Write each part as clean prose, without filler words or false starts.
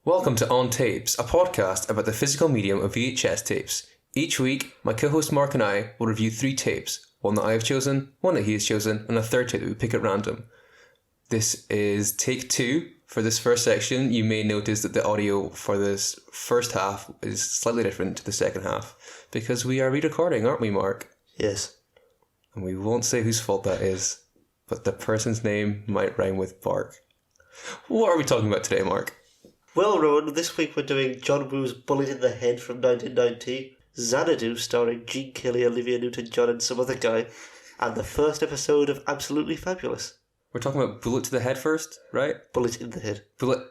Welcome to On Tapes, a podcast about the physical medium of VHS tapes. Each week, my co-host Mark and I will review 3 tapes, one that I have chosen, one that he has chosen, and a third tape that we pick at random. This is take 2 for this first section. You may notice that the audio for this first half is slightly different to the second half, because we are re-recording, aren't we, Mark? Yes. And we won't say whose fault that is, but the person's name might rhyme with bark. What are we talking about today, Mark? Well, Rowan, this week we're doing John Woo's Bullet in the Head from 1990, Xanadu starring Gene Kelly, Olivia Newton-John and some other guy, and the first episode of Absolutely Fabulous. We're talking about Bullet to the Head first, right? Bullet in the Head. Bullet...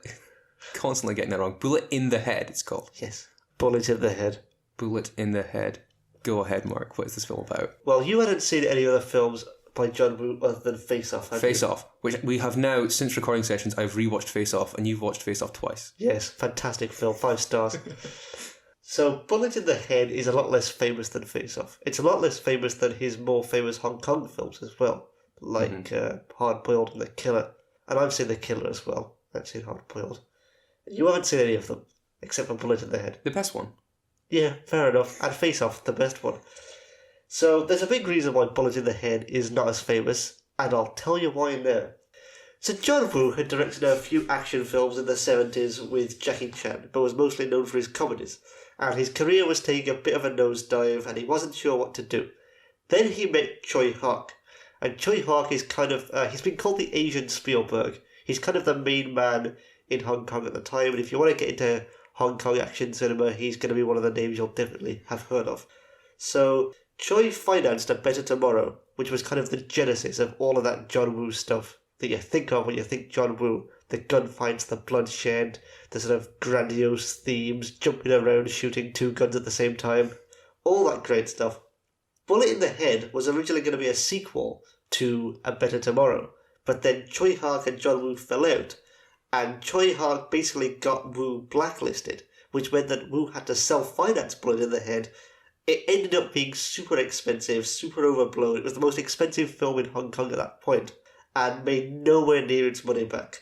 Constantly getting that wrong. Bullet in the Head, it's called. Yes. Bullet in the Head. Bullet in the Head. Go ahead, Mark. What is this film about? Well, you hadn't seen any other films by John Woo other than Face Off, had you? Face Off, which we have now, since recording sessions, I've rewatched Face Off, and you've watched Face Off twice. Yes, fantastic film, 5 stars. So, Bullet in the Head is a lot less famous than Face Off. It's a lot less famous than his more famous Hong Kong films as well, like Hard Boiled and The Killer. And I've seen The Killer as well. I've seen Hard Boiled. You haven't seen any of them, except for Bullet in the Head. The best one. Yeah, fair enough. And Face Off, the best one. So there's a big reason why Bullet in the Head is not as famous, and I'll tell you why now. So John Woo had directed a few action films in the 70s with Jackie Chan, but was mostly known for his comedies, and his career was taking a bit of a nosedive and he wasn't sure what to do. Then he met Choi Hawk, and Choi Hawk is kind of, he's been called the Asian Spielberg. He's kind of the main man in Hong Kong at the time, and if you want to get into Hong Kong action cinema, he's going to be one of the names you'll definitely have heard of. So Choi financed A Better Tomorrow, which was kind of the genesis of all of that John Woo stuff that you think of when you think John Woo. The gunfights, the bloodshed, the sort of grandiose themes, jumping around, shooting 2 guns at the same time. All that great stuff. Bullet in the Head was originally going to be a sequel to A Better Tomorrow, but then Choi Hawk and John Woo fell out, and Choi Hawk basically got Woo blacklisted, which meant that Woo had to self-finance Bullet in the Head. It ended up being super expensive, super overblown. It was the most expensive film in Hong Kong at that point, and made nowhere near its money back.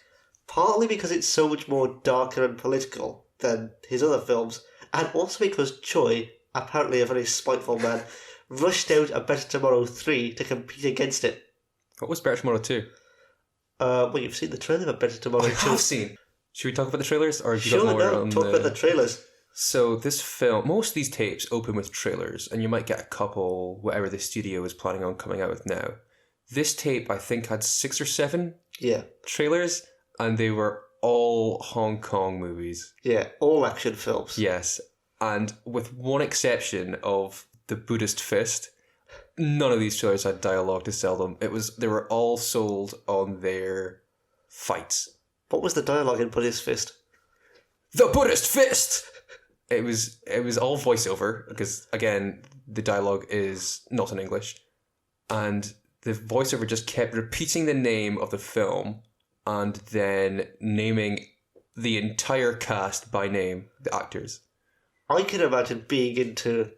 Partly because it's so much more darker and political than his other films, and also because Choi, apparently a very spiteful man, rushed out A Better Tomorrow 3 to compete against it. What was Better Tomorrow 2? Well, you've seen the trailer of Better Tomorrow 2. I have seen. Should we talk about the trailers? Or have you got Sure, more no, on talk about the trailers. So this film, most of these tapes open with trailers, and you might get a couple, whatever the studio is planning on coming out with now. This tape, I think, had 6 or 7 trailers, and they were all Hong Kong movies. Yeah, all action films. Yes, and with one exception of The Buddhist Fist, none of these trailers had dialogue to sell them. They were all sold on their fights. What was the dialogue in Buddhist Fist? The Buddhist Fist! It was all voiceover, because, again, the dialogue is not in English. And the voiceover just kept repeating the name of the film and then naming the entire cast by name, the actors. I can imagine being into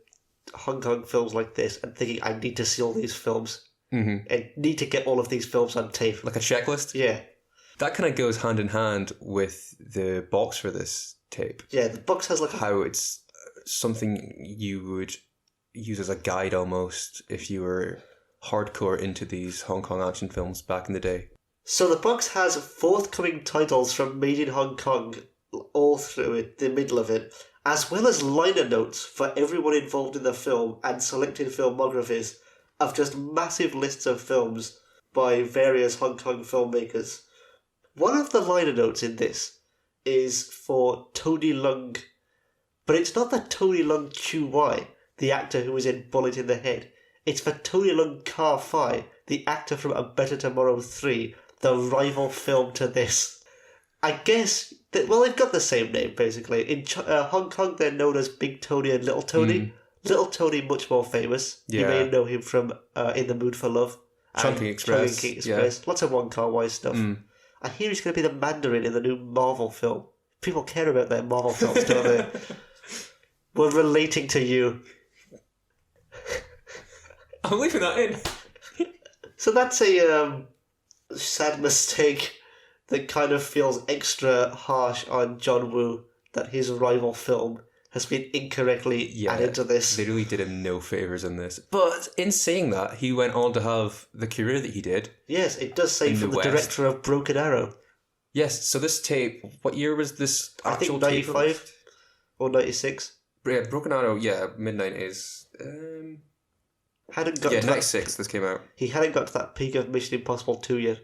Hong Kong films like this and thinking, I need to see all these films. Mm-hmm. And need to get all of these films on tape. Like a checklist? Yeah. That kind of goes hand in hand with the box for this tape. Yeah, the box has like how it's something you would use as a guide almost if you were hardcore into these Hong Kong action films back in the day. So the box has forthcoming titles from Made in Hong Kong all through it, the middle of it, as well as liner notes for everyone involved in the film and selected filmographies of just massive lists of films by various Hong Kong filmmakers. One of the liner notes in this is for Tony Leung, but it's not the Tony Leung Chu Wai, the actor who was in Bullet in the Head. It's for Tony Leung Ka Fai, the actor from A Better Tomorrow 3, the rival film to this. I guess, they've got the same name, basically. In Hong Kong, they're known as Big Tony and Little Tony. Little Tony, much more famous. Yeah. You may know him from In the Mood for Love. Chungking Express. Yeah. Lots of Wong Kar-wai stuff. I hear he's going to be the Mandarin in the new Marvel film. People care about their Marvel films, don't they? We're relating to you. I'm leaving that in. So that's a sad mistake that kind of feels extra harsh on John Woo that his rival film has been incorrectly added to this. They really did him no favours in this. But in saying that, he went on to have the career that he did. Yes, it does say from the director of Broken Arrow. Yes, so this tape, what year was this actual tape? I think 95 or 96. Yeah, Broken Arrow, mid-90s. Hadn't got 96 this came out. He hadn't got to that peak of Mission Impossible 2 yet.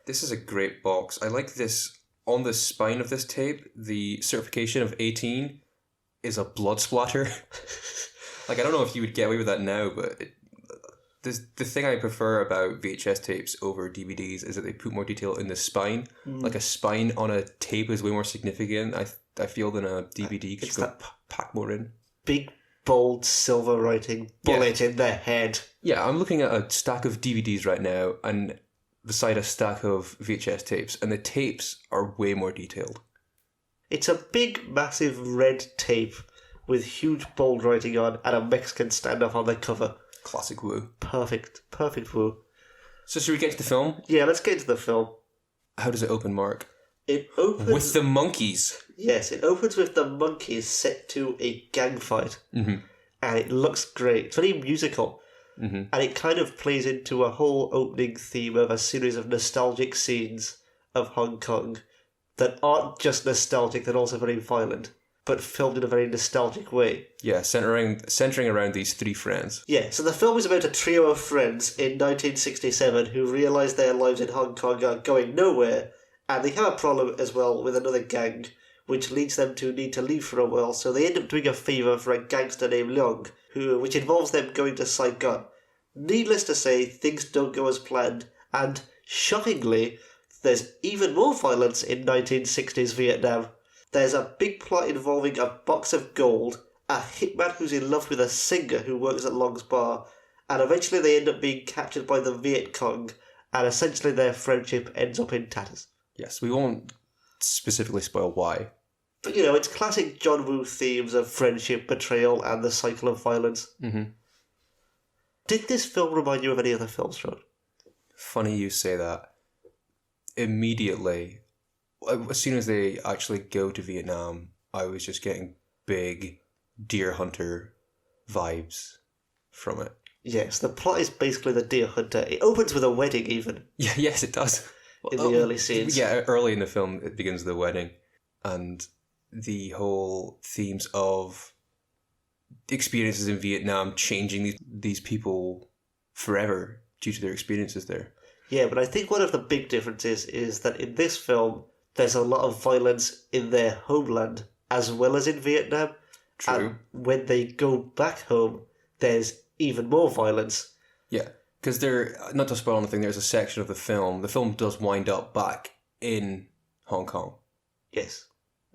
This is a great box. I like this, on the spine of this tape, the certification of 18 is a blood splatter. Like, I don't know if you would get away with that now, but the thing I prefer about VHS tapes over DVDs is that they put more detail in the spine. Like, a spine on a tape is way more significant, I feel, than a DVD, because you can pack more in. Big, bold, silver writing, bullet in their head. Yeah, I'm looking at a stack of DVDs right now, and beside a stack of VHS tapes, and the tapes are way more detailed. It's a big, massive red tape with huge bold writing on and a Mexican standoff on the cover. Classic Woo. Perfect Woo. So should we get to the film? Yeah, let's get to the film. How does it open, Mark? It opens... with the monkeys. Yes, it opens with the monkeys set to a gang fight. Mm-hmm. And it looks great. It's very musical. Mm-hmm. And it kind of plays into a whole opening theme of a series of nostalgic scenes of Hong Kong that aren't just nostalgic, they're also very violent, but filmed in a very nostalgic way. Yeah, centering around these three friends. Yeah, so the film is about a trio of friends in 1967 who realise their lives in Hong Kong are going nowhere, and they have a problem as well with another gang, which leads them to need to leave for a while, so they end up doing a favour for a gangster named Leong, which involves them going to Saigon. Needless to say, things don't go as planned, and, shockingly, there's even more violence in 1960s Vietnam. There's a big plot involving a box of gold, a hitman who's in love with a singer who works at Long's bar, and eventually they end up being captured by the Viet Cong, and essentially their friendship ends up in tatters. Yes, we won't specifically spoil why. But, it's classic John Woo themes of friendship, betrayal, and the cycle of violence. Mm-hmm. Did this film remind you of any other films, Ron? Funny you say that. Immediately, as soon as they actually go to Vietnam, I was just getting big Deer Hunter vibes from it. Yes, the plot is basically the Deer Hunter. It opens with a wedding, even. Yeah, yes, it does. In the early scenes. Yeah, early in the film, it begins the wedding. And the whole themes of experiences in Vietnam changing these people forever due to their experiences there. Yeah, but I think one of the big differences is that in this film, there's a lot of violence in their homeland as well as in Vietnam. True. And when they go back home, there's even more violence. Yeah, because not to spoil anything, there's a section of the film does wind up back in Hong Kong. Yes.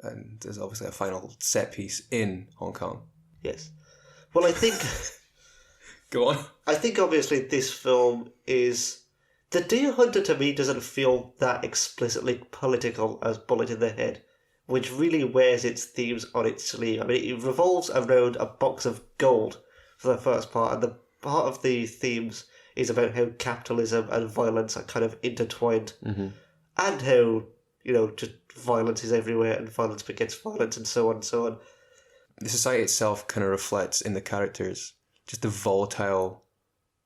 And there's obviously a final set piece in Hong Kong. Yes. Well, I think... Go on. I think obviously this film is... The Deer Hunter to me doesn't feel that explicitly political as Bullet in the Head, which really wears its themes on its sleeve. I mean, it revolves around a box of gold for the first part, and the part of the themes is about how capitalism and violence are kind of intertwined, mm-hmm. and how, just violence is everywhere and violence begets violence and so on and so on. The society itself kind of reflects in the characters, just the volatile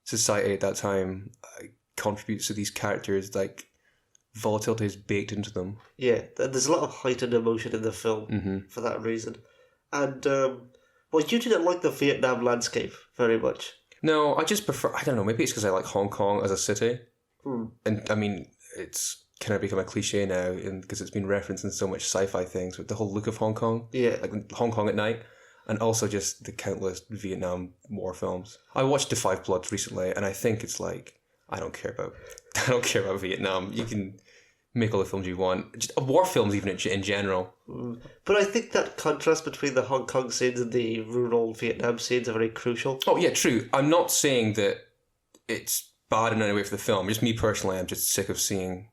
society at that time contributes to these characters, like volatility is baked into them. Yeah, there's a lot of heightened emotion in the film mm-hmm. for that reason. And, you didn't like the Vietnam landscape very much. No, I just prefer, I don't know, maybe it's because I like Hong Kong as a city. And, I mean, it's kind of become a cliche now because it's been referenced in so much sci-fi things with the whole look of Hong Kong. Yeah. Like Hong Kong at night. And also just the countless Vietnam War films. I watched The Five Bloods recently, and I think it's like, I don't care about Vietnam. You can make all the films you want. Just war films even in general. But I think that contrast between the Hong Kong scenes and the rural Vietnam scenes are very crucial. Oh, yeah, true. I'm not saying that it's bad in any way for the film. Just me personally, I'm just sick of seeing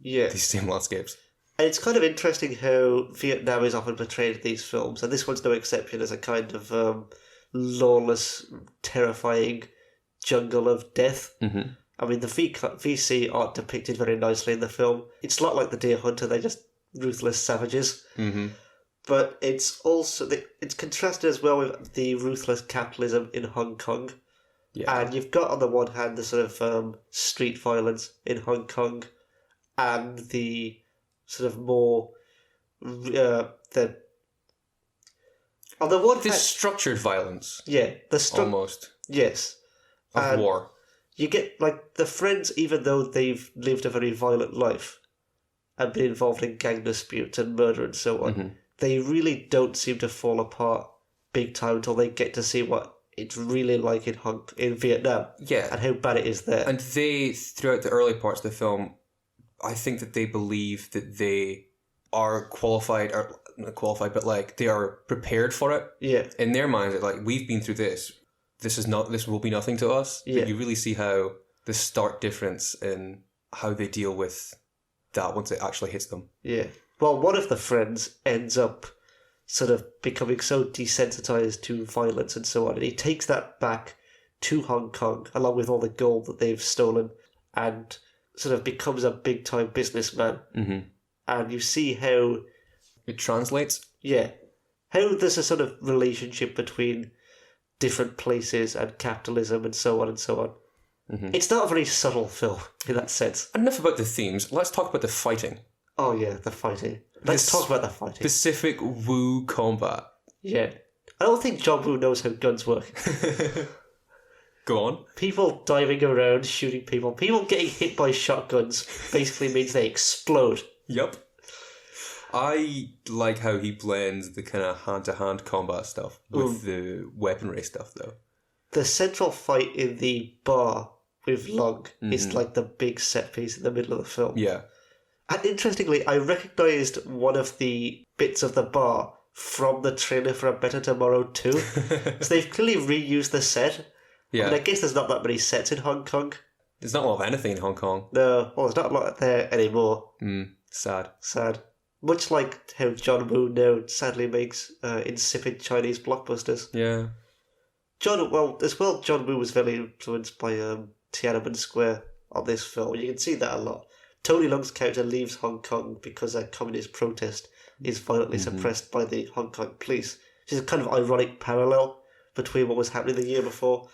these same landscapes. And it's kind of interesting how Vietnam is often portrayed in these films, and this one's no exception, as a kind of lawless, terrifying jungle of death. Mm-hmm. I mean, the VC aren't depicted very nicely in the film. It's not like the Deer Hunter, they're just ruthless savages. Mm-hmm. But it's also, it's contrasted as well with the ruthless capitalism in Hong Kong. Yeah. And you've got on the one hand the sort of street violence in Hong Kong and the sort of more, the on the one This hand, structured violence. yeah, Almost. yes. Of And war. you get, like, the friends, even though they've lived a very violent life and been involved in gang disputes and murder and so on, Mm-hmm. they really don't seem to fall apart big time until they get to see what it's really like in Vietnam Yeah. and how bad it is there. And they, throughout the early parts of the film, I think that they believe that they are qualified, or not qualified, but like they are prepared for it. Yeah, In their minds, they're like, we've been through this. This will be nothing to us. Yeah. But you really see how the stark difference in how they deal with that once it actually hits them. yeah. Well, one of the friends ends up sort of becoming so desensitized to violence and so on, and he takes that back to Hong Kong along with all the gold that they've stolen and sort of becomes a big time businessman. Mm-hmm. And you see how, It translates. yeah, how there's a sort of relationship between different places and capitalism and so on and so on. Mm-hmm. It's not a very subtle film in that sense. Enough about the themes. Let's talk about the fighting. Oh yeah, the fighting. Let's talk about the fighting. Specific Wu combat. Yeah. I don't think John Woo knows how guns work. Go on. People diving around, shooting people, people getting hit by shotguns basically means they explode. Yep. I like how he blends the kind of hand-to-hand combat stuff with the weaponry stuff, though. The central fight in the bar with Long is like the big set piece in the middle of the film. Yeah. And interestingly, I recognised one of the bits of the bar from the trailer for A Better Tomorrow 2. So they've clearly reused the set. Yeah. I mean, I guess there's not that many sets in Hong Kong. There's not a lot of anything in Hong Kong. No, well, there's not a lot there anymore. Sad. Sad. Much like how John Woo now sadly makes insipid Chinese blockbusters. Yeah. John Woo was very influenced by Tiananmen Square on this film. You can see that a lot. Tony Leung's character leaves Hong Kong because a communist protest is violently suppressed by the Hong Kong police, which is a kind of ironic parallel between what was happening the year before.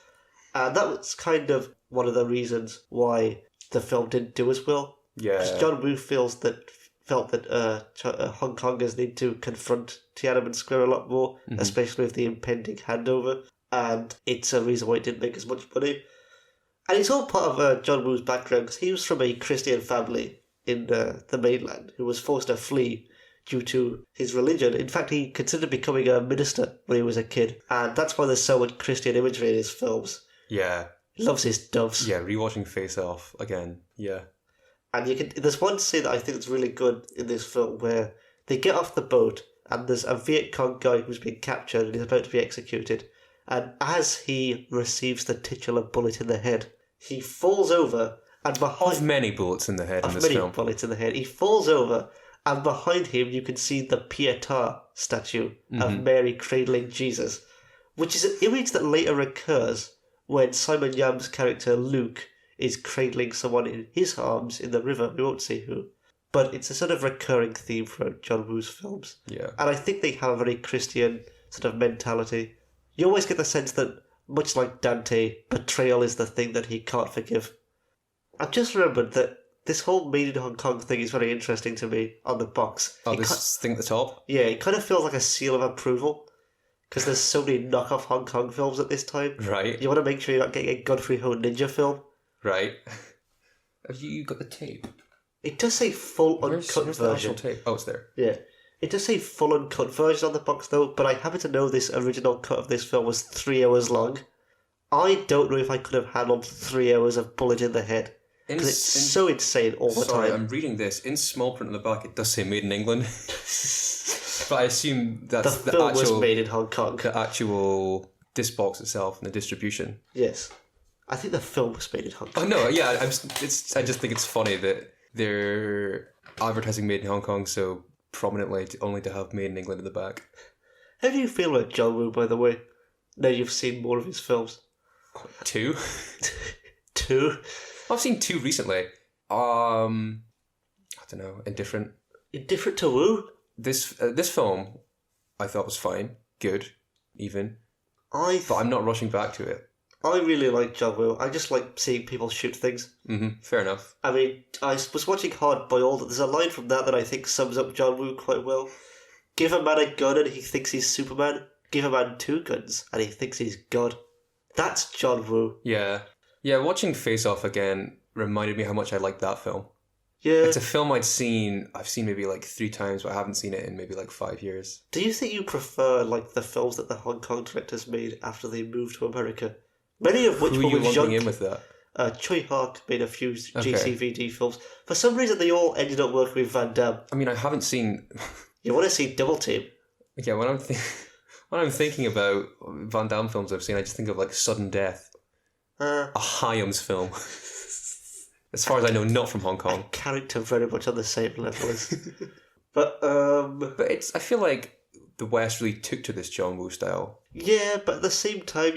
And that was kind of one of the reasons why the film didn't do as well. Yeah. Because John Woo felt that Hong Kongers need to confront Tiananmen Square a lot more, especially with the impending handover. And it's a reason why it didn't make as much money. And it's all part of John Woo's background, because he was from a Christian family in the mainland who was forced to flee due to his religion. In fact, he considered becoming a minister when he was a kid. And that's why there's so much Christian imagery in his films. Yeah. He loves his doves. Yeah, rewatching Face Off again. Yeah. And there's one scene that I think is really good in this film where they get off the boat and there's a Viet Cong guy who's been captured and he's about to be executed. And as he receives the titular bullet in the head, he falls over and behind... Of many bullets in the head in this film. bullets in the head. He falls over and behind him you can see the Pietà statue of Mary cradling Jesus, which is an image that later recurs when Simon Yam's character Luke is cradling someone in his arms in the river. We won't say who. But it's a sort of recurring theme throughout John Woo's films. Yeah. And I think they have a very Christian sort of mentality. You always get the sense that, much like Dante, betrayal is the thing that he can't forgive. I've just remembered that this whole Made in Hong Kong thing is very interesting to me on the box. Oh, this thing at the top? Yeah, it kind of feels like a seal of approval. Because there's so many knockoff Hong Kong films at this time. Right. You want to make sure you're not getting a Godfrey Ho Ninja film. Right. Have you got the tape? It does say full uncut Where's the actual version. tape? Oh, it's there. Yeah. It does say full uncut version on the box though, but I happen to know this original cut of this film was 3 hours long. I don't know if I could have handled 3 hours of bullet in the head. Because it's so insane all the Sorry, time. I'm reading this. In small print on the back, it does say Made in England. But I assume that's The film was made in Hong Kong. the actual disc box itself and the distribution. Yes. I think the film was made in Hong Kong. Oh no, yeah, I just think it's funny that they're advertising Made in Hong Kong so prominently only to have Made in England in the back. How do you feel about John Woo, by the way? Now you've seen more of his films. 2? 2? I've seen 2 recently. I don't know, indifferent. Indifferent to who? This film, I thought was fine, good, even. But I'm not rushing back to it. I really like John Woo. I just like seeing people shoot things. Fair enough. I mean, I was watching Hard Boiled. There's a line from that I think sums up John Woo quite well. Give a man a gun and he thinks he's Superman. Give a man 2 guns and he thinks he's God. That's John Woo. Yeah. Yeah, watching Face Off again reminded me how much I liked that film. Yeah. It's a film I've seen maybe like 3 times, but I haven't seen it in maybe like 5 years. Do you think you prefer like the films that the Hong Kong directors made after they moved to America? Many of which Who were are you with lumping in with that? Choi Hark made a few GCVD films. For some reason, they all ended up working with Van Damme. I mean, I haven't seen... You want to see Double Team? Yeah, when I'm thinking about Van Damme films I've seen, I just think of like Sudden Death. A Hyams film. As far as I know, not from Hong Kong. A character very much on the same level as... But I feel like the West really took to this John Woo style. Yeah, but at the same time,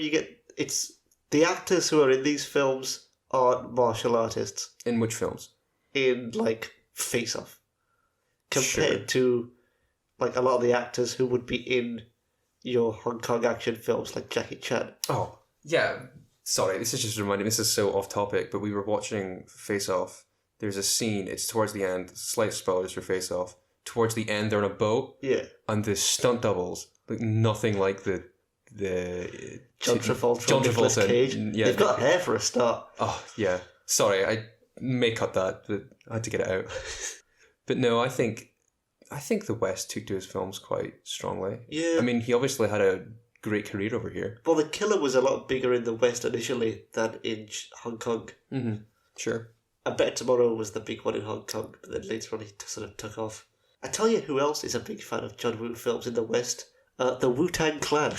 it's the actors who are in these films aren't martial artists. In which films? In like Face Off, compared to like a lot of the actors who would be in your Hong Kong action films, like Jackie Chan. Oh yeah, sorry, this is just reminding me. This is so off topic, but we were watching Face Off. There's a scene. It's towards the end. Slight spoilers for Face Off. Towards the end, they're on a boat. Yeah. And the stunt doubles look nothing like the John Travolta, Nicolas Cage. Yeah, they've got hair for a start. Oh yeah, sorry, I may cut that, but I had to get it out. But no, I think the West took to his films quite strongly. Yeah, I mean, he obviously had a great career over here. Well, The Killer was a lot bigger in the West initially than in Hong Kong. Sure. I Bet Tomorrow was the big one in Hong Kong, but then later on he sort of took off. I tell you who else is a big fan of John Woo films in the West? The Wu-Tang Clan.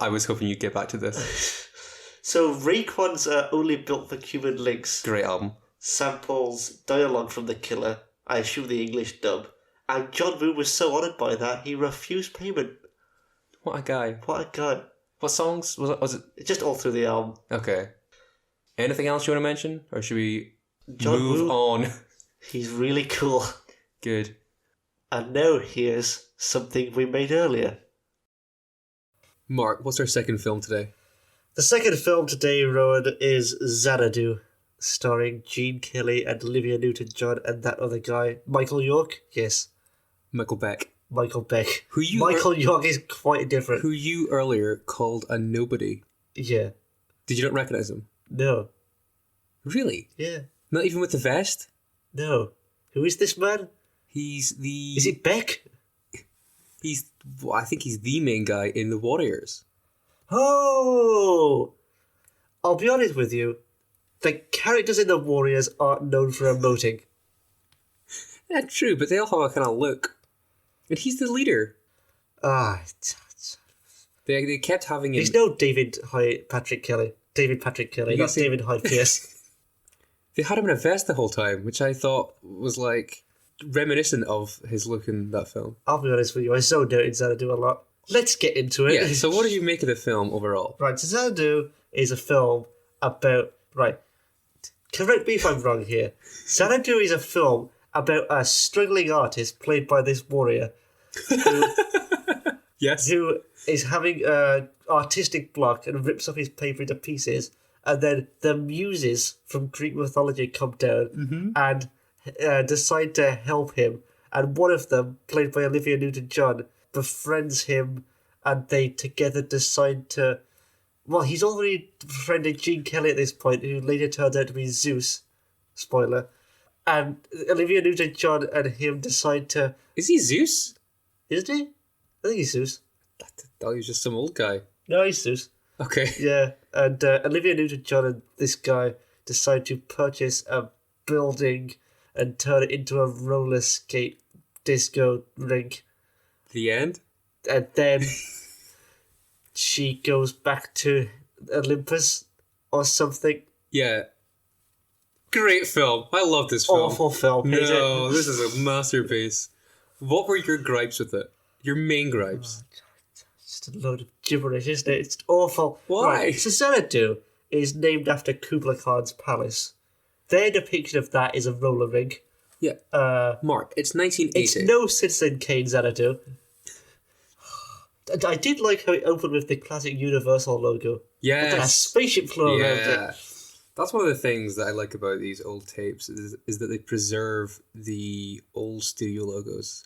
I was hoping you'd get back to this. So Raekwon's Only Built for Cuban Links. Great album. Samples dialogue from The Killer, I assume the English dub. And John Woo was so honoured by that, he refused payment. What a guy. What a guy. What songs? Was it? Just all through the album. Okay. Anything else you want to mention? Or should we John move Woo, on? He's really cool. Good. And now here's something we made earlier. Mark, what's our second film today? The second film today, Rowan, is Xanadu, starring Gene Kelly and Olivia Newton-John and that other guy, Michael York. Yes, Michael Beck. Michael Beck. Michael York is quite different. Who you earlier called a nobody. Yeah. Did you not recognise him? No. Really? Yeah. Not even with the vest? No. Who is this man? He's the... Is it Beck? I think he's the main guy in The Warriors. Oh! I'll be honest with you. The characters in The Warriors aren't known for emoting. Yeah, true, but they all have a kind of look. And he's the leader. They kept having him... He's no David Patrick Kelly, not David Hyde Pierce. They had him in a vest the whole time, which I thought was like reminiscent of his look in that film. I'll be honest with you, I so doubted Xanadu a lot. Let's get into it. Yeah, so what do you make of the film overall? Right, so Xanadu is a film about... Right, correct me if I'm wrong here. Xanadu is a film about a struggling artist played by this warrior Yes. who is having an artistic block and rips up his paper into pieces, and then the muses from Greek mythology come down and decide to help him, and one of them, played by Olivia Newton-John, befriends him, and they together decide to... Well, he's already befriended Gene Kelly at this point, who later turned out to be Zeus. Spoiler. And Olivia Newton-John and him decide to... Is he Zeus? Isn't he? I think he's Zeus. I thought he was just some old guy. No, he's Zeus. Okay. Yeah, and Olivia Newton-John and this guy decide to purchase a building and turn it into a roller skate disco rink. The end? And then she goes back to Olympus or something. Yeah. Great film. I love this film. Awful film. No, this is a masterpiece. What were your gripes with it? Your main gripes? Just a load of gibberish, isn't it? It's awful. Why? Right, so Xanadu is named after Kublai Khan's palace, Their depiction of that is a roller rig. Yeah. Mark, it's 1980. It's no Citizen Kane Xanadu. I did like how it opened with the classic Universal logo. Yes. With like a spaceship floor around it. That's one of the things that I like about these old tapes is that they preserve the old studio logos.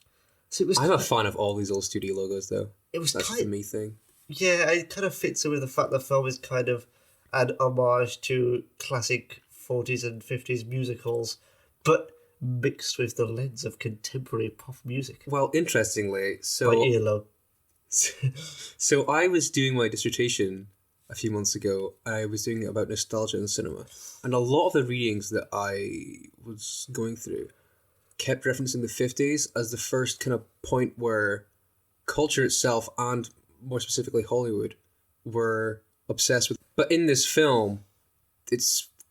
So I'm a fan of all these old studio logos, though. That's just a me thing. Yeah, it kind of fits in with the fact the film is kind of an homage to classic 40s and 50s musicals, but mixed with the lens of contemporary pop music. Well, interestingly, By ELO. So I was doing my dissertation a few months ago. I was doing it about nostalgia in cinema. And a lot of the readings that I was going through kept referencing the 50s as the first kind of point where culture itself, and more specifically Hollywood, were obsessed with. But in this film, it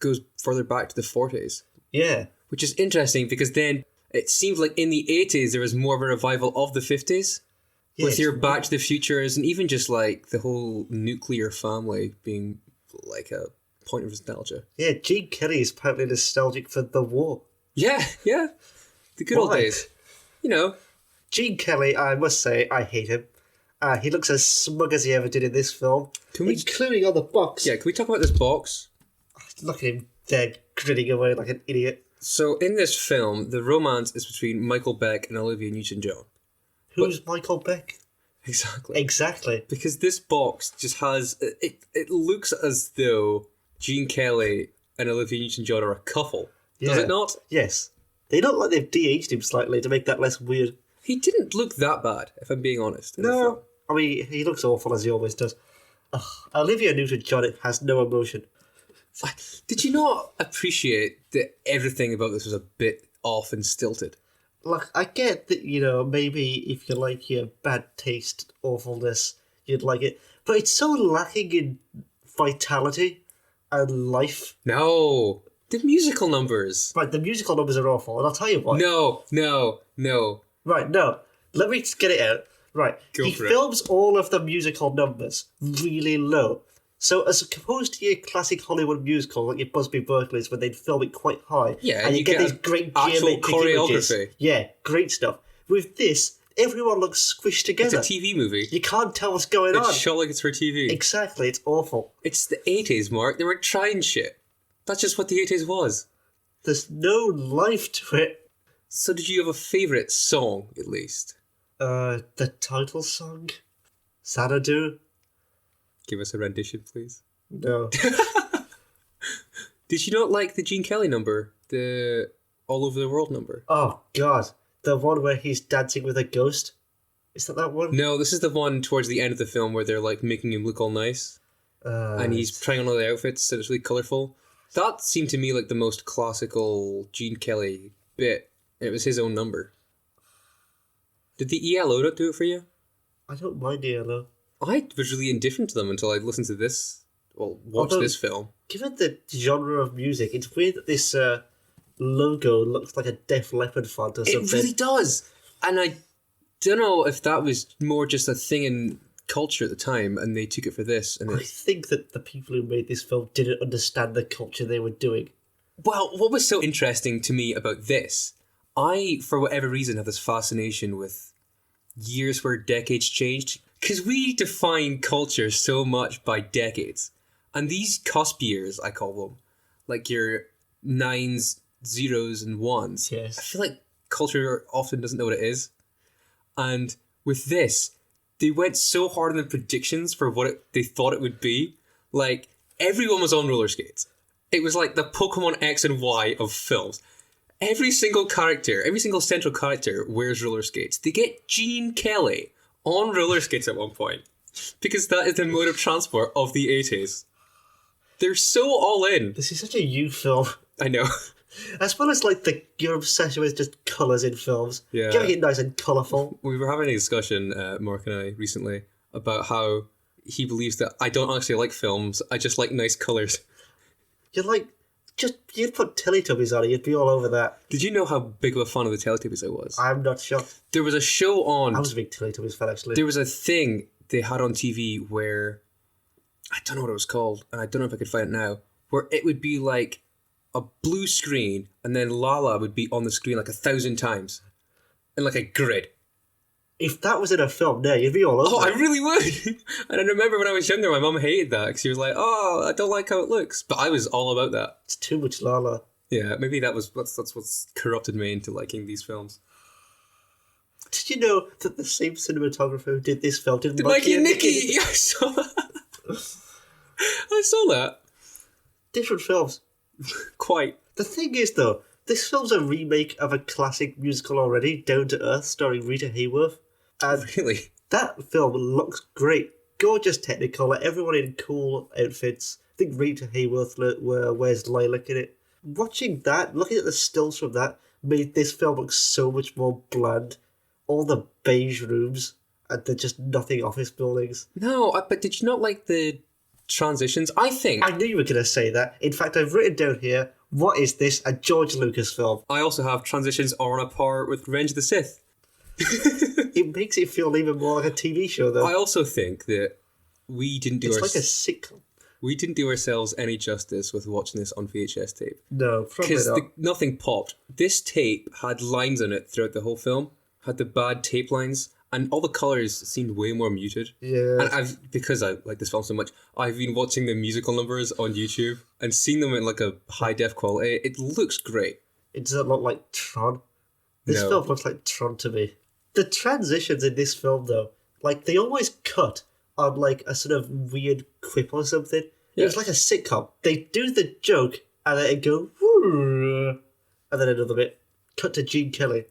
goes further back to the 40s. Yeah. Which is interesting because then it seems like in the 80s there was more of a revival of the 50s. With your Back to the Futures and even just like the whole nuclear family being like a point of nostalgia. Yeah, Gene Kelly is apparently nostalgic for the war. Yeah. The good old days. You know. Gene Kelly, I must say, I hate him. He looks as smug as he ever did in this film, including on the box. Yeah, can we talk about this box? Look at him there, grinning away like an idiot. So in this film, the romance is between Michael Beck and Olivia Newton-John. Who's Michael Beck? Exactly. Because this box just has... It looks as though Gene Kelly and Olivia Newton-John are a couple. Yeah. Does it not? Yes. They look like they've de-aged him slightly to make that less weird. He didn't look that bad, if I'm being honest. No. I mean, he looks awful as he always does. Olivia Newton-John has no emotion. Did you not appreciate that everything about this was a bit off and stilted? Like, I get that, maybe if you like your bad taste, awfulness, you'd like it. But it's so lacking in vitality and life. No. The musical numbers. Right, the musical numbers are awful, and I'll tell you why. No. Right, no. Let me just get it out. Right. He films all of the musical numbers really low. So as opposed to your classic Hollywood musical, like your Busby Berkeley's, where they'd film it quite high, and you get these great geometric choreography. Images. Yeah, great stuff. With this, everyone looks squished together. It's a TV movie. You can't tell what's going on. It's shot like it's for TV. Exactly, it's awful. It's the 80s, Mark. They were trying shit. That's just what the 80s was. There's no life to it. So did you have a favourite song, at least? The title song? Xanadu? Give us a rendition, please. No. Did you not like the Gene Kelly number? The All Over the World number? Oh, God. The one where he's dancing with a ghost? Is that one? No, this is the one towards the end of the film where they're like making him look all nice. And he's trying on all the outfits, so it's really colourful. That seemed to me like the most classical Gene Kelly bit. It was his own number. Did the ELO not do it for you? I don't mind ELO. I was really indifferent to them until I listened to this, watched this film. Given the genre of music, it's weird that this logo looks like a Def Leppard font or something. It really does. And I don't know if that was more just a thing in culture at the time and they took it for this. And I think that the people who made this film didn't understand the culture they were doing. Well, what was so interesting to me about this, I, for whatever reason, have this fascination with years where decades changed. Because we define culture so much by decades. And these cusp years, I call them, like your 9s, 0s, and 1s. Yes. I feel like culture often doesn't know what it is. And with this, they went so hard on the predictions for what they thought it would be. Like, everyone was on roller skates. It was like the Pokemon X and Y of films. Every single character, every single central character wears roller skates. They get Gene Kelly on roller skates at one point. Because that is the mode of transport of the 80s. They're so all in. This is such a you film. I know. As well as like your obsession with just colours in films. Yeah. Getting it nice and colourful. We were having a discussion, Mark and I, recently, about how he believes that I don't actually like films, I just like nice colours. You'd put Teletubbies on it, you'd be all over that. Did you know how big of a fan of the Teletubbies I was? I'm not sure. There was a show on... I was a big Teletubbies fan, actually. There was a thing they had on TV where... I don't know what it was called, and I don't know if I could find it now, where it would be like a blue screen, and then Lala would be on the screen like 1,000 times. In like a grid. If that was in a film now, you'd be all over Oh, I it. really would. And I remember when I was younger, my mum hated that because she was like, "Oh, I don't like how it looks." But I was all about that. It's too much Lala. Yeah, maybe that's what's corrupted me into liking these films. Did you know that the same cinematographer who did this film did Mikey and Nicky! Yeah, I saw that. I saw that. Different films. Quite. The thing is, though, this film's a remake of a classic musical already, Down to Earth, starring Rita Hayworth. And Really? that film looks great. Gorgeous Technicolor, everyone in cool outfits. I think Rita Hayworth wears lilac in it. Watching that, looking at the stills from that, made this film look so much more bland. All the beige rooms, and they're just nothing office buildings. No, but did you not like the transitions? I knew you were going to say that. In fact, I've written down here, what is this? A George Lucas film. I also have transitions are on a par with Revenge of the Sith. It makes it feel even more like a TV show, though. I also think that we didn't do It's like a sitcom. We didn't do ourselves any justice with watching this on VHS tape. No, probably Because not. nothing popped. This tape had lines on it throughout the whole film, had the bad tape lines, and all the colours seemed way more muted. Yeah. And because I like this film so much, I've been watching the musical numbers on YouTube and seeing them in like a high def quality. It looks great. It doesn't look like Tron. This No. film looks like Tron to me. The transitions in this film, though, like, they always cut on, like, a sort of weird quip or something. Yeah. It was like a sitcom. They do the joke, and then it go, "Woo," and then another bit. Cut to Gene Kelly.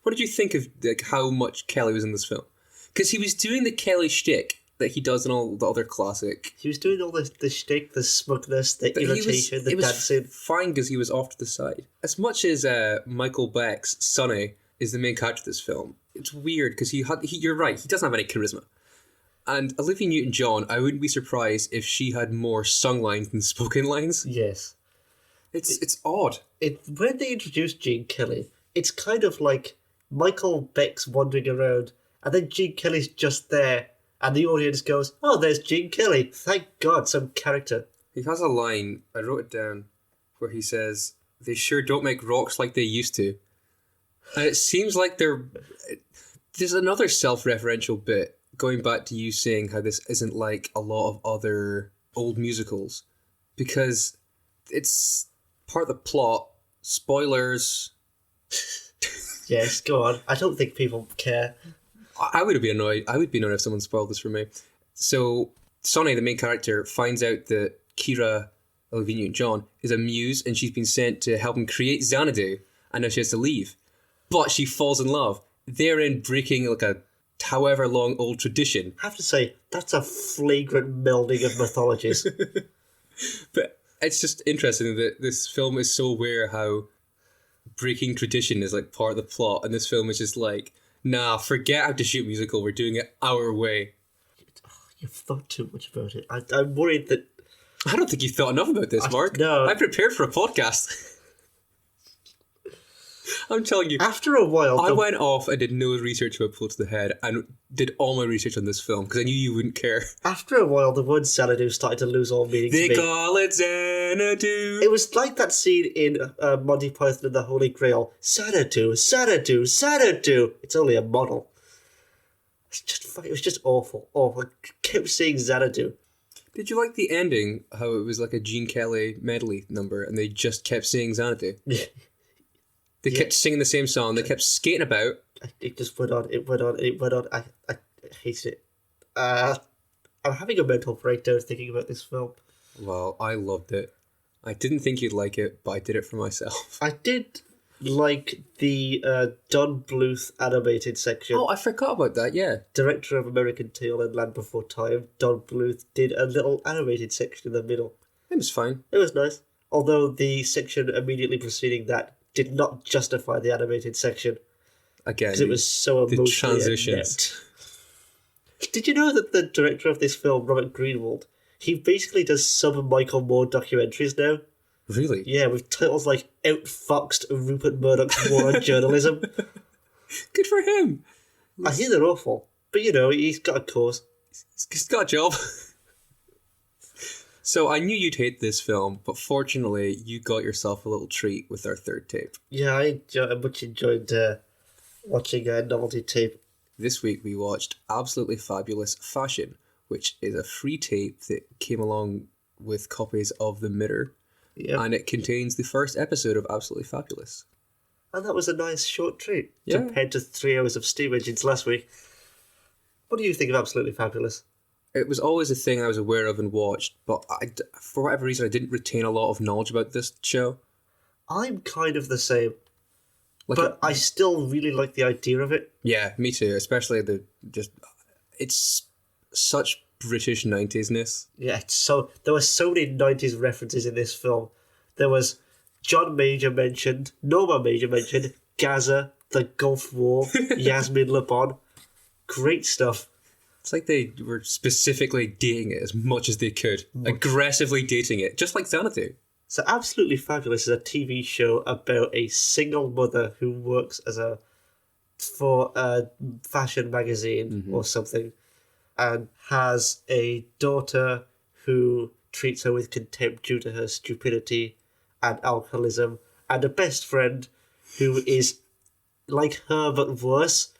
What did you think of like how much Kelly was in this film? Because he was doing the Kelly shtick that he does in all the other classic. He was doing all the shtick, the smugness, the But irritation, the it was dancing. fine because he was off to the side. As much as Michael Beck's Sonny is the main character of this film, it's weird because you're right, he doesn't have any charisma. And Olivia Newton-John, I wouldn't be surprised if she had more sung lines than spoken lines. Yes. It's odd. When they introduced Gene Kelly, it's kind of like Michael Beck's wandering around, and then Gene Kelly's just there, and the audience goes, "Oh, there's Gene Kelly. Thank God, some character." He has a line, I wrote it down, where he says, "They sure don't make rocks like they used to." And it seems like there's another self-referential bit, going back to you saying how this isn't like a lot of other old musicals, because it's part of the plot. Spoilers. Yes, go on. I don't think people care. I would have been annoyed. I would be annoyed if someone spoiled this for me. So Sonny, the main character, finds out that Kira, Olivia Newton-John, is a muse, and she's been sent to help him create Xanadu, and now she has to leave. But she falls in love, therein breaking like a however long old tradition. I have to say, that's a flagrant melding of mythologies. But it's just interesting that this film is so aware how breaking tradition is like part of the plot, and this film is just like, nah, forget how to shoot musical, we're doing it our way. You've thought too much about it. I'm worried that... I don't think you thought enough about this, Mark. No. I prepared for a podcast. I'm telling you. After a while... I went off and did no research about Pull to the Head and did all my research on this film because I knew you wouldn't care. After a while, the word Xanadu started to lose all meaning They to me. call it Xanadu. It was like that scene in Monty Python and the Holy Grail. Xanadu, Xanadu, Xanadu. It's only a model. It was just awful. I kept saying Xanadu. Did you like the ending, how it was like a Gene Kelly medley number and they just kept saying Xanadu? They kept singing the same song, they kept skating about. It just went on, it went on, it went on. I hate it. I'm having a mental breakdown thinking about this film. Well, I loved it. I didn't think you'd like it, but I did it for myself. I did like the Don Bluth animated section. Oh, I forgot about that, yeah. Director of American Tail and Land Before Time, Don Bluth did a little animated section in the middle. It was fine. It was nice. Although the section immediately preceding that did not justify the animated section. Again, because it was so the emotionally transitions. inept. Did you know that the director of this film, Robert Greenwald, he basically does some Michael Moore documentaries now? Really? Yeah, with titles like Outfoxed Rupert Murdoch's War on Journalism. Good for him. I hear they're awful. But, you know, he's got a cause. He's got a job. So I knew you'd hate this film, but fortunately you got yourself a little treat with our third tape. Yeah, I much enjoyed watching a novelty tape. This week we watched Absolutely Fabulous Fashion, which is a free tape that came along with copies of The Mirror. Yep. And it contains the first episode of Absolutely Fabulous. And that was a nice short treat Yeah. compared to 3 hours of steam engines last week. What do you think of Absolutely Fabulous? It was always a thing I was aware of and watched, but for whatever reason I didn't retain a lot of knowledge about this show. I'm kind of the same, Like but I still really like the idea of it. Yeah, me too. Especially it's such British 90s-ness. Yeah, there were so many 90s references in this film. There was John Major mentioned, Norma Major mentioned, Gaza, the Gulf War, Yasmin Le Bon. Great stuff. It's like they were specifically dating it as much as they could. Aggressively dating it, just like Xanadu. So Absolutely Fabulous is a TV show about a single mother who works for a fashion magazine or something, and has a daughter who treats her with contempt due to her stupidity and alcoholism, and a best friend who is like her but worse.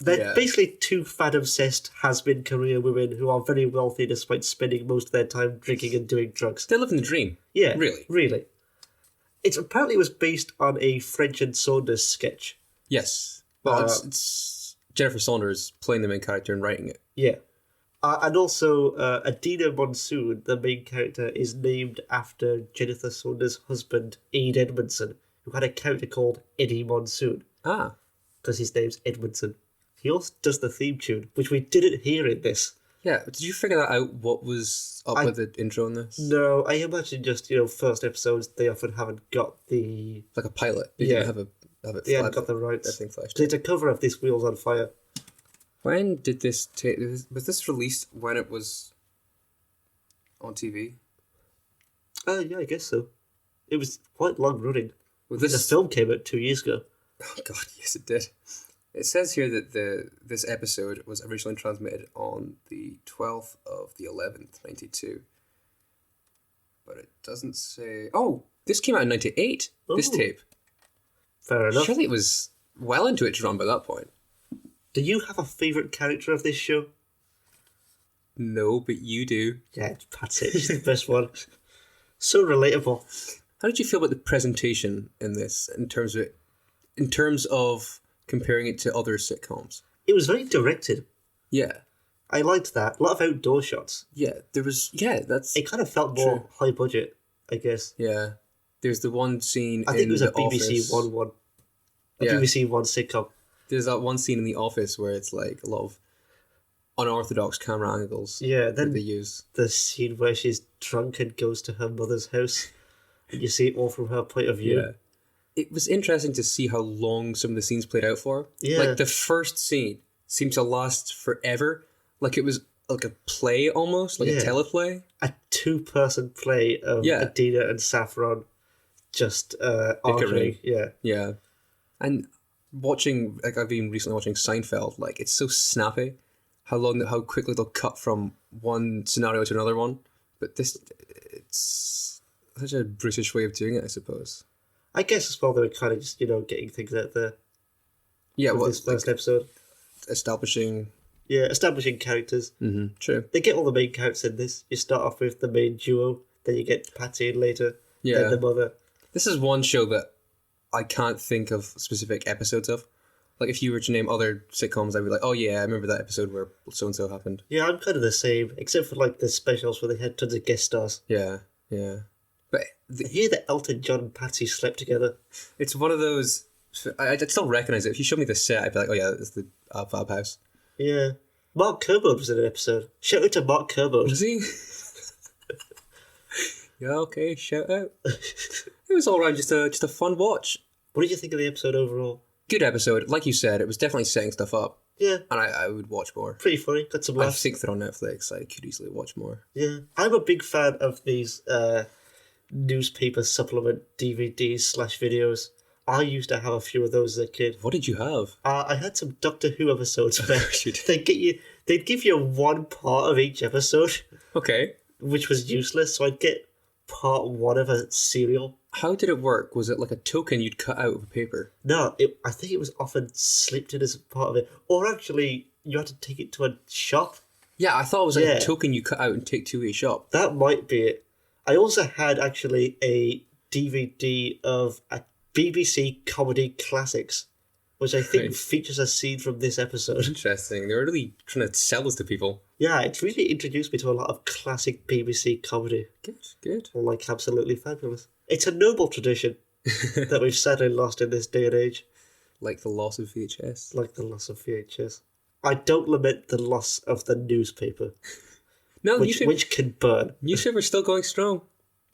They're basically two fad-obsessed has-been career women who are very wealthy despite spending most of their time drinking and doing drugs. They live in the dream. Yeah, Really. It apparently was based on a French and Saunders sketch. Yes. Well, it's Jennifer Saunders playing the main character and writing it. Yeah. And also, Adina Monsoon, the main character, is named after Jennifer Saunders' husband, Ade Edmondson, who had a character called Eddie Monsoon, Ah. because his name's Edmondson. He also does the theme tune, which we didn't hear in this. Yeah, did you figure that out, what was up with the intro in this? No, I imagine just, first episodes, they often haven't got the... Like a pilot. They Yeah. didn't have it They haven't got the rights. Everything flashed. It's a cover of This Wheel's on Fire. When did this take... Was this released when it was on TV? Yeah, I guess so. It was quite long running. Well, The this... film came out 2 years ago. Oh, God, yes, it did. It says here that this episode was originally transmitted on the 12th of the 11th, 92. But it doesn't say... Oh, this came out in 98, this Oh. tape. Fair enough. Surely it was well into its run by that point. Do you have a favourite character of this show? No, but you do. Yeah, it's Patsy. She's the best one. So relatable. How did you feel about the presentation in this, in terms of comparing it to other sitcoms? It was very directed. Yeah. I liked that. A lot of outdoor shots. Yeah, there was... Yeah, that's... It kind of felt more high budget, I guess. Yeah. There's the one scene I think in it was the a BBC office. One. A Yeah. BBC One sitcom. There's that one scene in The Office where it's like a lot of unorthodox camera angles Yeah, that then they use. the scene where she's drunk and goes to her mother's house. And you see it all from her point of view. Yeah. It was interesting to see how long some of the scenes played out for. Yeah. Like the first scene seemed to last forever. Like it was like a play almost, like a Yeah. teleplay. A 2-person play of Yeah. Adina and Saffron just arguing. Yeah. Yeah. And watching, like I've been recently watching Seinfeld, like it's so snappy how quickly they'll cut from one scenario to another one. But it's such a British way of doing it, I suppose. I guess as well they were kind of just, getting things out there Yeah, with well, this first episode. establishing... Yeah, establishing characters. Mm-hmm, true. They get all the main characters in this. You start off with the main duo, then you get Patty in later, Yeah. then the mother. This is one show that I can't think of specific episodes of. Like, if you were to name other sitcoms, I'd be like, oh yeah, I remember that episode where so-and-so happened. Yeah, I'm kind of the same, except for like the specials where they had tons of guest stars. Yeah. But I hear that Elton John and Patty slept together. it's one of those... I'd still recognise it. If you showed me the set, I'd be like, oh yeah, it's the Fab House. Yeah. Mark Kermode was in an episode. Shout out to Mark Kermode. Was he? Yeah, okay, shout out. It was all around just a fun watch. What did you think of the episode overall? Good episode. Like you said, it was definitely setting stuff up. Yeah, And I would watch more. pretty funny. Got some I laughs. think they're on Netflix. I could easily watch more. Yeah. I'm a big fan of these newspaper supplement DVDs/videos. I used to have a few of those as a kid. What did you have? I had some Doctor Who episodes where You did. they'd give you one part of each episode, Okay. which was useless. So I'd get part one of a serial. How did it work? Was it like a token you'd cut out of a paper? No, I think it was often slipped in as part of it. Or actually, you had to take it to a shop. Yeah, I thought it was like a token you cut out and take to a shop. That might be it. I also had actually a DVD of a BBC comedy classics, which I think features a scene from this episode. Interesting. They were really trying to sell this to people. Yeah, it's really introduced me to a lot of classic BBC comedy. Good. I'm like, absolutely fabulous. It's a noble tradition that we've sadly lost in this day and age. Like the loss of VHS. Like the loss of VHS. I don't lament the loss of the newspaper. No, which can burn. Newspapers still going strong.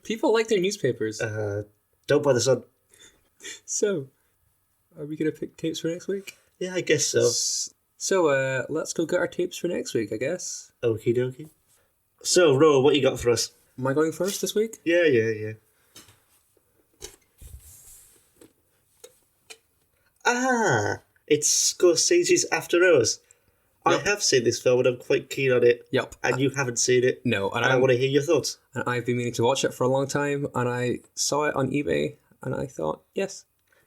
People like their newspapers. Don't buy the Sun. So, are we going to pick tapes for next week? Yeah, I guess so. So, let's go get our tapes for next week, I guess. Okie dokie. So, Ro, what you got for us? Am I going first this week? Yeah. It's Scorsese's After Hours. Yep. I have seen this film and I'm quite keen on it. Yep. And you haven't seen it. No. And I want to hear your thoughts. And I've been meaning to watch it for a long time, and I saw it on eBay, and I thought, yes.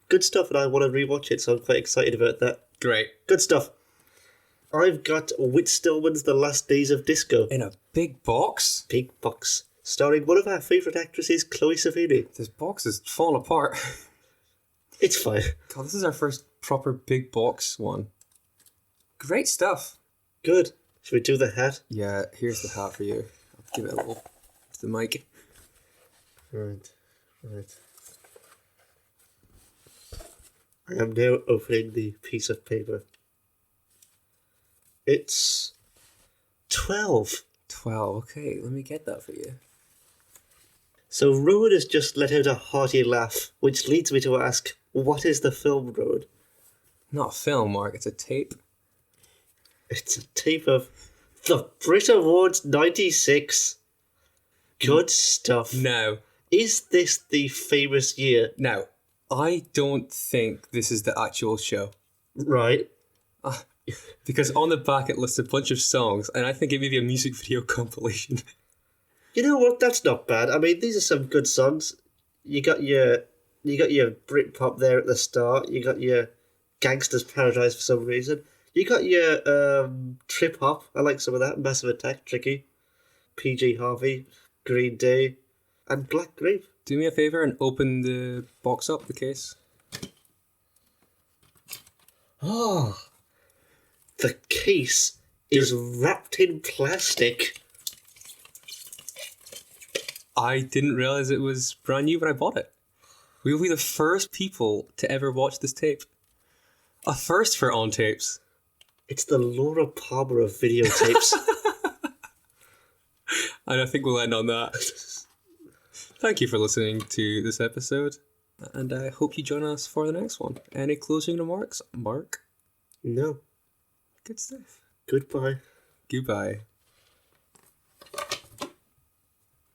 Good stuff, and I want to rewatch it, so I'm quite excited about that. Great. Good stuff. I've got Whit Stillman's The Last Days of Disco. In a big box? Big box. Starring one of our favourite actresses, Chloe Sevigny. This box is falling apart. It's fine. God, this is our first proper big box one. Great stuff. Good. Should we do the hat? Yeah, here's the hat for you. I'll give it a little to the mic. Right. I am now opening the piece of paper. It's 12. 12, okay, let me get that for you. So Rowan has just let out a hearty laugh, which leads me to ask, what is the film, Rowan? Not a film, Mark, it's a tape. It's a tape of the Brit Awards 96. Good stuff. Now, is this the famous year? Now, I don't think this is the actual show. Right. Because on the back it lists a bunch of songs, and I think it may be a music video compilation. You know what? That's not bad. I mean, these are some good songs. You got your Britpop there at the start. You got your Gangster's Paradise for some reason. You got your trip hop. I like some of that. Massive Attack, Tricky, PG Harvey, Green Day, and Black Grape. Do me a favour and open the box up, the case. Oh, the case is wrapped in plastic. I didn't realise it was brand new when I bought it. We will be the first people to ever watch this tape. A first for On Tapes. It's the Laura Palmer of videotapes. And I think we'll end on that. Thank you for listening to this episode, and I hope you join us for the next one. Any closing remarks, Mark? No. Good stuff. Goodbye. Goodbye.